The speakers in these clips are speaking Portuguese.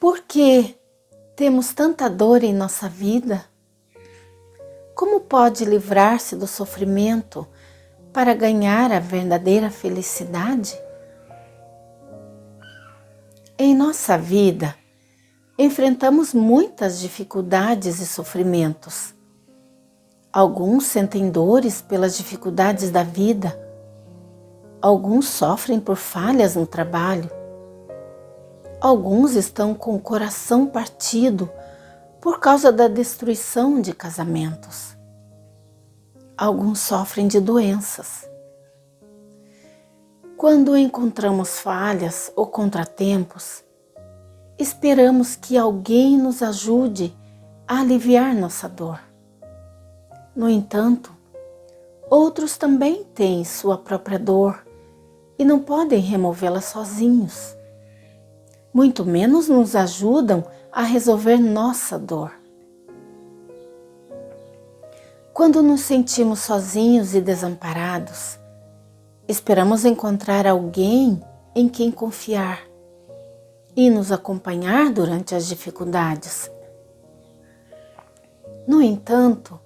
Por que temos tanta dor em nossa vida? Como pode livrar-se do sofrimento para ganhar a verdadeira felicidade? Em nossa vida, enfrentamos muitas dificuldades e sofrimentos. Alguns sentem dores pelas dificuldades da vida. Alguns sofrem por falhas no trabalho. Alguns estão com o coração partido por causa da destruição de casamentos. Alguns sofrem de doenças. Quando encontramos falhas ou contratempos, esperamos que alguém nos ajude a aliviar nossa dor. No entanto, outros também têm sua própria dor e não podem removê-la sozinhos. Muito menos nos ajudam a resolver nossa dor. Quando nos sentimos sozinhos e desamparados, esperamos encontrar alguém em quem confiar e nos acompanhar durante as dificuldades. No entanto,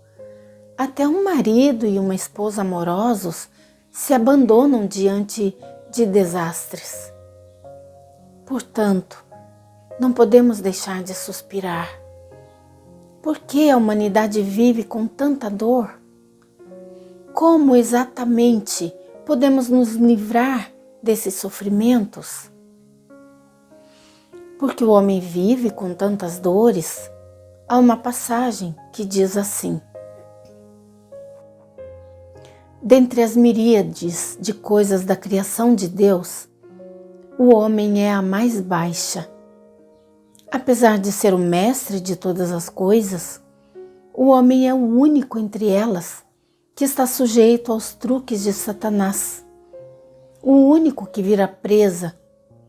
até um marido e uma esposa amorosos se abandonam diante de desastres. Portanto, não podemos deixar de suspirar. Por que a humanidade vive com tanta dor? Como exatamente podemos nos livrar desses sofrimentos? Porque o homem vive com tantas dores, há uma passagem que diz assim: dentre as miríades de coisas da criação de Deus, o homem é a mais baixa. Apesar de ser o mestre de todas as coisas, o homem é o único entre elas que está sujeito aos truques de Satanás, o único que vira presa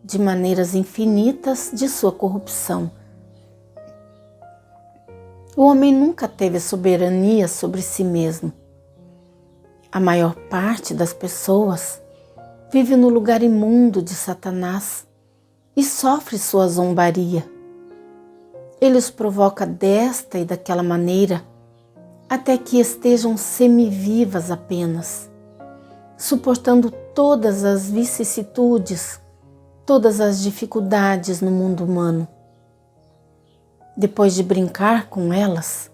de maneiras infinitas de sua corrupção. O homem nunca teve soberania sobre si mesmo. A maior parte das pessoas vive no lugar imundo de Satanás e sofre sua zombaria. Ele os provoca desta e daquela maneira, até que estejam semivivas apenas, suportando todas as vicissitudes, todas as dificuldades no mundo humano. Depois de brincar com elas,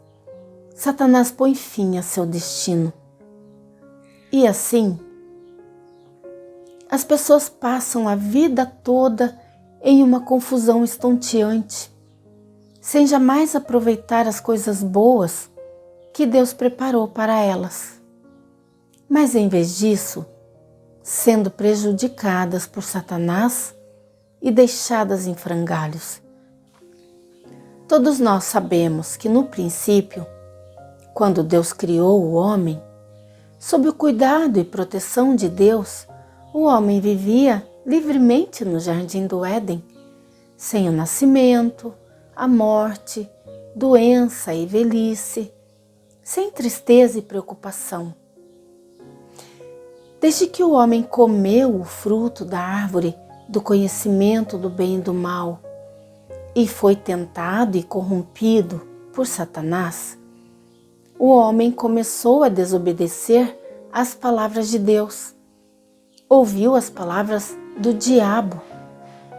Satanás põe fim a seu destino. E assim, as pessoas passam a vida toda em uma confusão estonteante, sem jamais aproveitar as coisas boas que Deus preparou para elas. Mas em vez disso, sendo prejudicadas por Satanás e deixadas em frangalhos. Todos nós sabemos que no princípio, quando Deus criou o homem, sob o cuidado e proteção de Deus, o homem vivia livremente no jardim do Éden, sem o nascimento, a morte, doença e velhice, sem tristeza e preocupação. Desde que o homem comeu o fruto da árvore do conhecimento do bem e do mal e foi tentado e corrompido por Satanás, o homem começou a desobedecer às palavras de Deus, ouviu as palavras do diabo,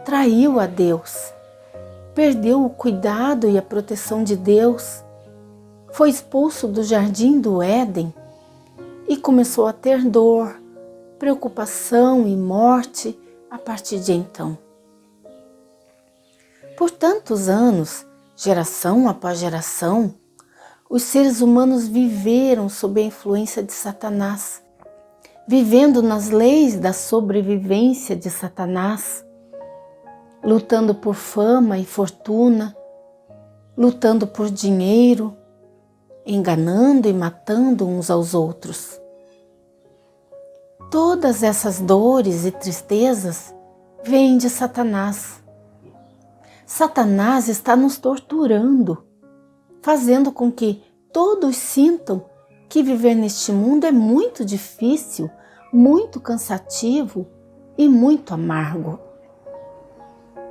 traiu a Deus, perdeu o cuidado e a proteção de Deus, foi expulso do jardim do Éden e começou a ter dor, preocupação e morte a partir de então. Por tantos anos, geração após geração, os seres humanos viveram sob a influência de Satanás, vivendo nas leis da sobrevivência de Satanás, lutando por fama e fortuna, lutando por dinheiro, enganando e matando uns aos outros. Todas essas dores e tristezas vêm de Satanás. Satanás está nos torturando, fazendo com que todos sintam que viver neste mundo é muito difícil, muito cansativo e muito amargo.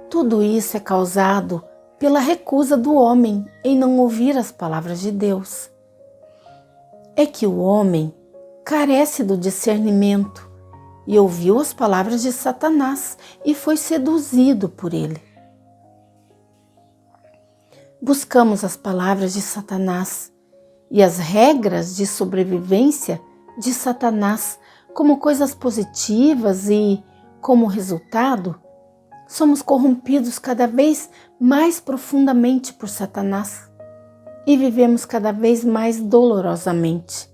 Tudo isso é causado pela recusa do homem em não ouvir as palavras de Deus. É que o homem carece do discernimento e ouviu as palavras de Satanás e foi seduzido por ele. Buscamos as palavras de Satanás e as regras de sobrevivência de Satanás como coisas positivas e, como resultado, somos corrompidos cada vez mais profundamente por Satanás e vivemos cada vez mais dolorosamente.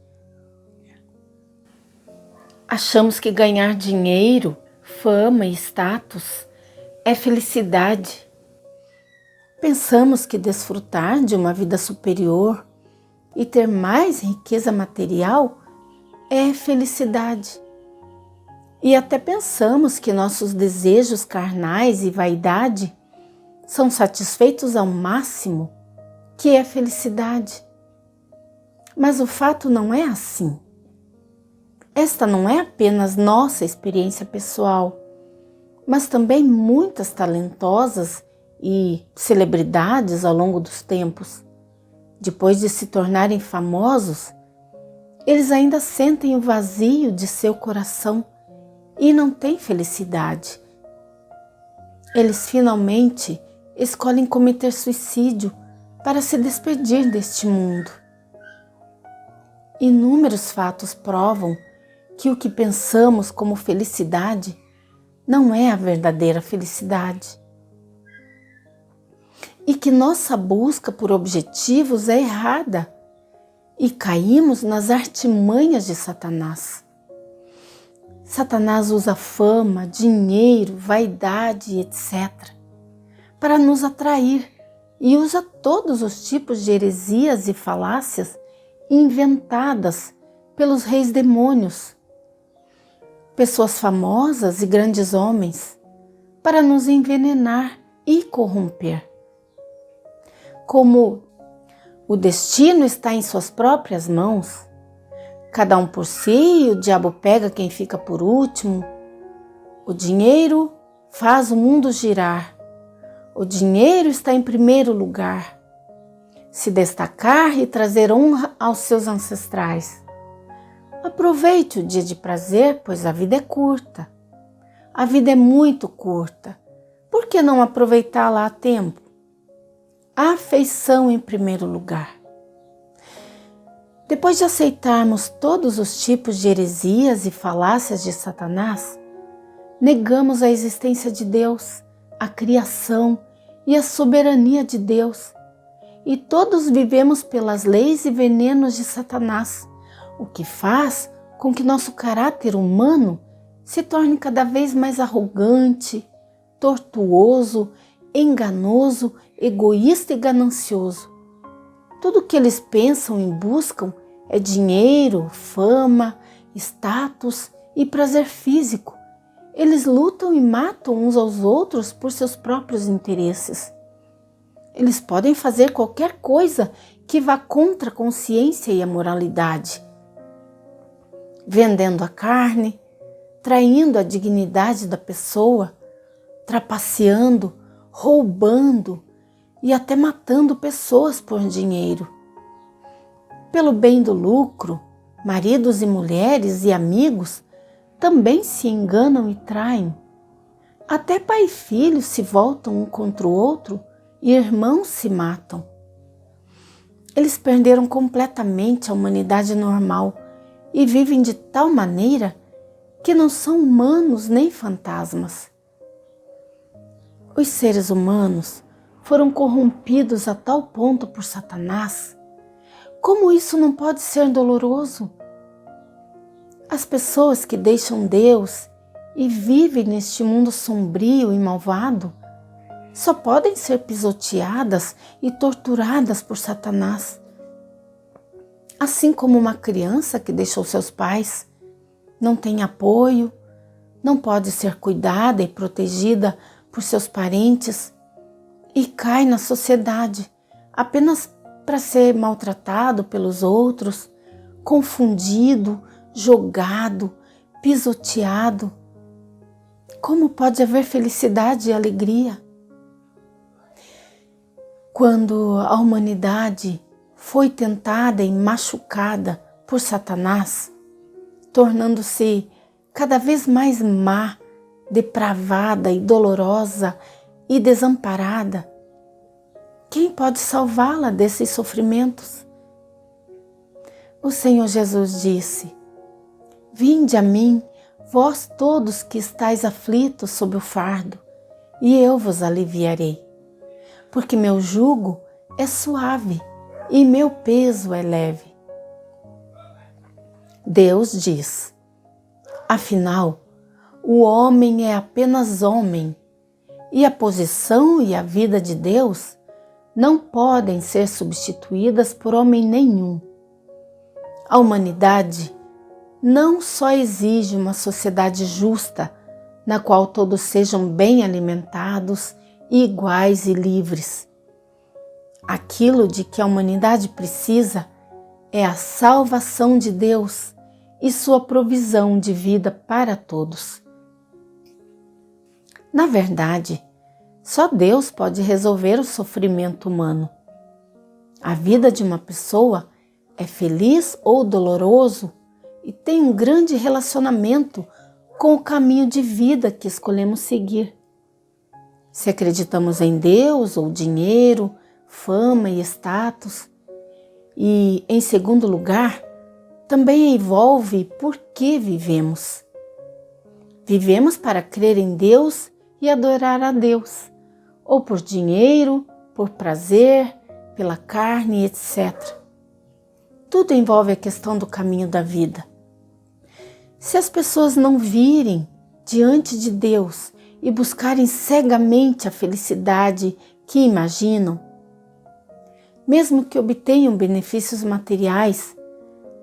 Achamos que ganhar dinheiro, fama e status é felicidade. Pensamos que desfrutar de uma vida superior e ter mais riqueza material é felicidade. E até pensamos que nossos desejos carnais e vaidade são satisfeitos ao máximo, que é felicidade. Mas o fato não é assim. Esta não é apenas nossa experiência pessoal, mas também muitas talentosas e celebridades ao longo dos tempos. Depois de se tornarem famosos, eles ainda sentem o vazio de seu coração e não têm felicidade. Eles finalmente escolhem cometer suicídio para se despedir deste mundo. Inúmeros fatos provam que o que pensamos como felicidade não é a verdadeira felicidade. E que nossa busca por objetivos é errada e caímos nas artimanhas de Satanás. Satanás usa fama, dinheiro, vaidade, etc. para nos atrair e usa todos os tipos de heresias e falácias inventadas pelos reis demônios, pessoas famosas e grandes homens, para nos envenenar e corromper. Como o destino está em suas próprias mãos, cada um por si e o diabo pega quem fica por último, o dinheiro faz o mundo girar, o dinheiro está em primeiro lugar, se destacar e trazer honra aos seus ancestrais. Aproveite o dia de prazer, pois a vida é curta. A vida é muito curta. Por que não aproveitá-la a tempo? A afeição em primeiro lugar. Depois de aceitarmos todos os tipos de heresias e falácias de Satanás, negamos a existência de Deus, a criação e a soberania de Deus. E todos vivemos pelas leis e venenos de Satanás, o que faz com que nosso caráter humano se torne cada vez mais arrogante, tortuoso, enganoso, egoísta e ganancioso. Tudo o que eles pensam e buscam é dinheiro, fama, status e prazer físico. Eles lutam e matam uns aos outros por seus próprios interesses. Eles podem fazer qualquer coisa que vá contra a consciência e a moralidade, vendendo a carne, traindo a dignidade da pessoa, trapaceando, roubando e até matando pessoas por dinheiro. Pelo bem do lucro, maridos e mulheres e amigos também se enganam e traem. Até pai e filho se voltam um contra o outro e irmãos se matam. Eles perderam completamente a humanidade normal e vivem de tal maneira que não são humanos nem fantasmas. Os seres humanos foram corrompidos a tal ponto por Satanás. Como isso não pode ser doloroso? As pessoas que deixam Deus e vivem neste mundo sombrio e malvado só podem ser pisoteadas e torturadas por Satanás. Assim como uma criança que deixou seus pais, não tem apoio, não pode ser cuidada e protegida por seus parentes e cai na sociedade apenas para ser maltratado pelos outros, confundido, jogado, pisoteado. Como pode haver felicidade e alegria? Quando a humanidade foi tentada e machucada por Satanás, tornando-se cada vez mais má, depravada e dolorosa e desamparada, quem pode salvá-la desses sofrimentos? O Senhor Jesus disse: Vinde a mim, vós todos que estáis aflitos sob o fardo, e eu vos aliviarei. Porque meu jugo é suave e meu peso é leve. Deus diz: Afinal, o homem é apenas homem, e a posição e a vida de Deus não podem ser substituídas por homem nenhum. A humanidade não só exige uma sociedade justa, na qual todos sejam bem alimentados, iguais e livres. Aquilo de que a humanidade precisa é a salvação de Deus e sua provisão de vida para todos. Na verdade, só Deus pode resolver o sofrimento humano. A vida de uma pessoa é feliz ou doloroso e tem um grande relacionamento com o caminho de vida que escolhemos seguir. Se acreditamos em Deus ou dinheiro, fama e status. E, em segundo lugar, também envolve por que vivemos. Vivemos para crer em Deus e adorar a Deus, ou por dinheiro, por prazer, pela carne, etc. Tudo envolve a questão do caminho da vida. Se as pessoas não virem diante de Deus e buscarem cegamente a felicidade que imaginam, mesmo que obtenham benefícios materiais,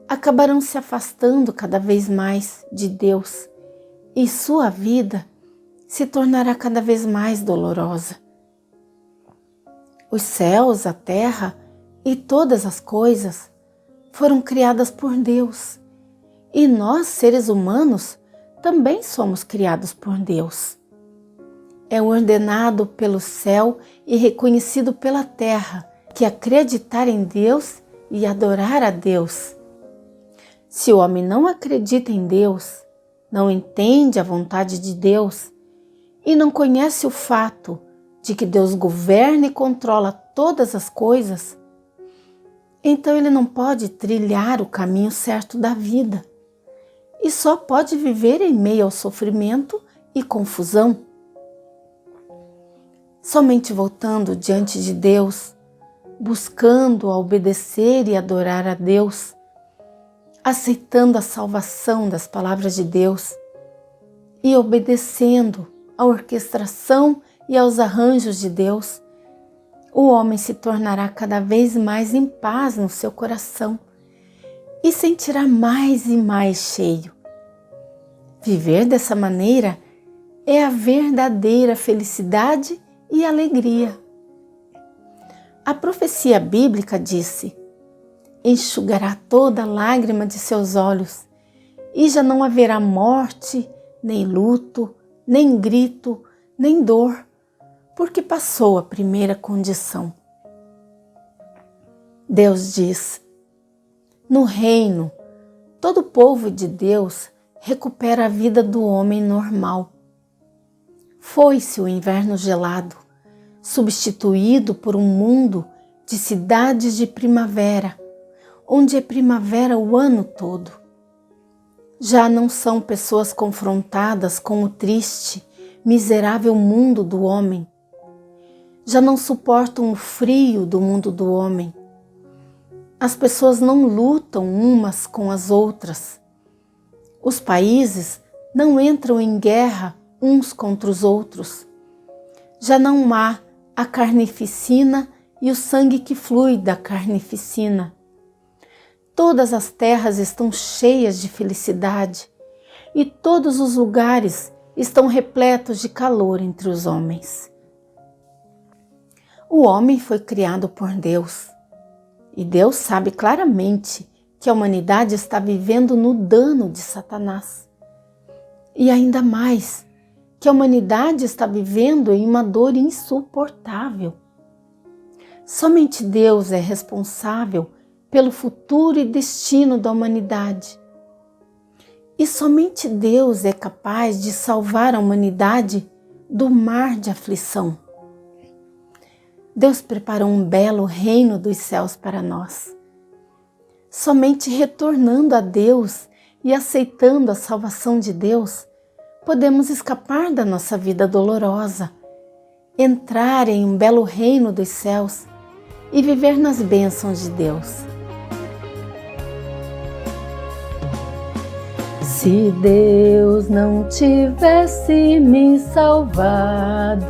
acabarão se afastando cada vez mais de Deus e sua vida se tornará cada vez mais dolorosa. Os céus, a terra e todas as coisas foram criadas por Deus e nós, seres humanos, também somos criados por Deus. É ordenado pelo céu e reconhecido pela terra que acreditar em Deus e adorar a Deus. Se o homem não acredita em Deus, não entende a vontade de Deus e não conhece o fato de que Deus governa e controla todas as coisas, então ele não pode trilhar o caminho certo da vida e só pode viver em meio ao sofrimento e confusão. Somente voltando diante de Deus, buscando a obedecer e adorar a Deus, aceitando a salvação das palavras de Deus e obedecendo à orquestração e aos arranjos de Deus, o homem se tornará cada vez mais em paz no seu coração e sentirá mais e mais cheio. Viver dessa maneira é a verdadeira felicidade e alegria. A profecia bíblica disse: enxugará toda lágrima de seus olhos, e já não haverá morte, nem luto, nem grito, nem dor, porque passou a primeira condição. Deus diz: no reino, todo povo de Deus recupera a vida do homem normal. Foi-se o inverno gelado, substituído por um mundo de cidades de primavera, onde é primavera o ano todo. Já não são pessoas confrontadas com o triste, miserável mundo do homem. Já não suportam o frio do mundo do homem. As pessoas não lutam umas com as outras. Os países não entram em guerra uns contra os outros. Já não há a carnificina e o sangue que flui da carnificina. Todas as terras estão cheias de felicidade e todos os lugares estão repletos de calor entre os homens. O homem foi criado por Deus e Deus sabe claramente que a humanidade está vivendo no dano de Satanás. E ainda mais, que a humanidade está vivendo em uma dor insuportável. Somente Deus é responsável pelo futuro e destino da humanidade. E somente Deus é capaz de salvar a humanidade do mar de aflição. Deus preparou um belo reino dos céus para nós. Somente retornando a Deus e aceitando a salvação de Deus, podemos escapar da nossa vida dolorosa, entrar em um belo reino dos céus e viver nas bênçãos de Deus. Se Deus não tivesse me salvado,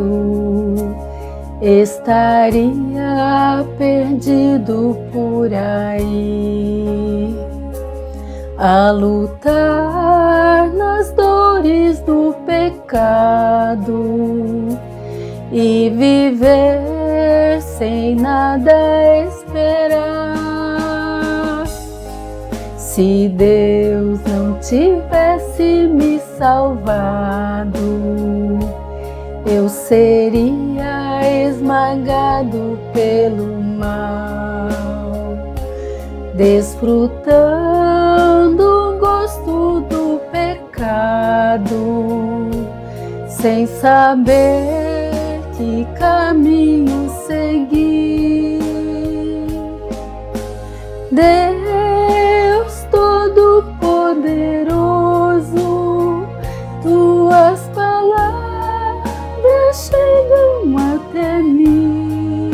estaria perdido por aí, a lutar nas dores do pecado e viver sem nada esperar. Se Deus não tivesse me salvado, eu seria esmagado pelo mal, desfrutando o gosto do pecado, sem saber que caminho seguir. Deus Todo-Poderoso, tuas palavras chegam até mim.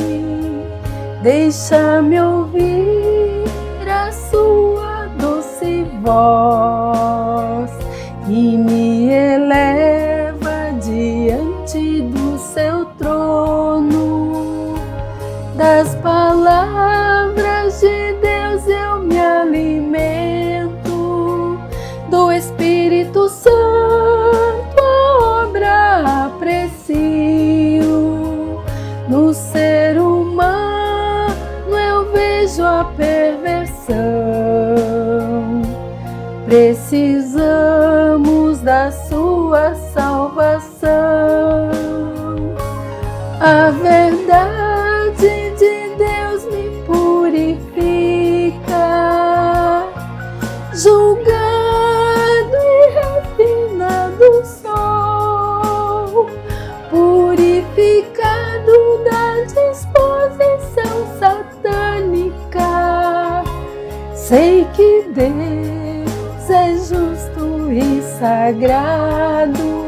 Deixa-me ouvir a sua doce voz e me eleva diante do seu trono. Das palavras de Deus eu me alimento, do Espírito Santo a obra aprecio. No ser humano eu vejo a perversão. Precisamos da sua salvação. A verdade de Deus me purifica, julgado e refinado sou, purificado da disposição satânica. Sei que Deus é justo e sagrado,